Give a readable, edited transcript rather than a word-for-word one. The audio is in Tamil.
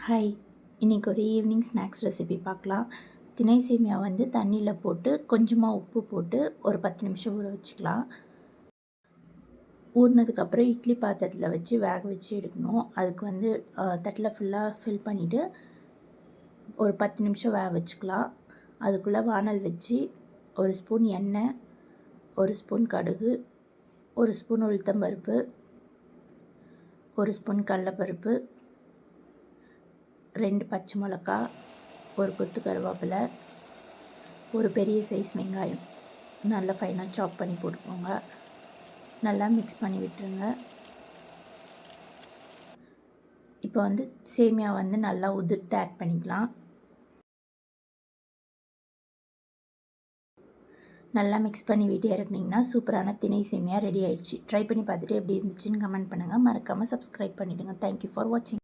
ஹாய், இன்றைக்கி ஒரு ஈவினிங் ஸ்நாக்ஸ் ரெசிபி பார்க்கலாம். திணை சேமியா வந்து தண்ணியில் போட்டு கொஞ்சமாக உப்பு போட்டு ஒரு 10 நிமிஷம் ஊற வச்சுக்கலாம். ஊறினதுக்கப்புறம் இட்லி பாத்திரத்தில் வச்சு வேக வச்சு எடுக்கணும். அதுக்கு வந்து தட்டில் ஃபுல்லாக ஃபில் பண்ணிவிட்டு ஒரு 10 நிமிஷம் வேக வச்சுக்கலாம். அதுக்குள்ளே வானல் வச்சு ஒரு ஸ்பூன் எண்ணெய், ஒரு ஸ்பூன் கடுகு, ஒரு ஸ்பூன் உளுத்தம்பருப்பு, ஒரு ஸ்பூன் கடலைப்பருப்பு, 2 பச்சை மிளகா, ஒரு கொத்து கருவேப்பிலை, ஒரு பெரிய சைஸ் வெங்காயம் நல்லா ஃபைனாக சாப் பண்ணி போட்டுக்கோங்க. நல்லா மிக்ஸ் பண்ணி விட்டுருங்க. இப்போ வந்து சேமியா வந்து நல்லா உதிர்த்து ஆட் பண்ணிக்கலாம். நல்லா மிக்ஸ் பண்ணி விட்டு இறக்குனிங்கன்னா சூப்பரான திணை சேமியா ரெடி ஆயிடுச்சு. ட்ரை பண்ணி பார்த்துட்டு எப்படி இருந்துச்சுன்னு கமெண்ட் பண்ணுங்கள். மறக்காமல் சப்ஸ்கிரைப் பண்ணிவிடுங்க. தேங்க்யூ ஃபார் வாட்சிங்.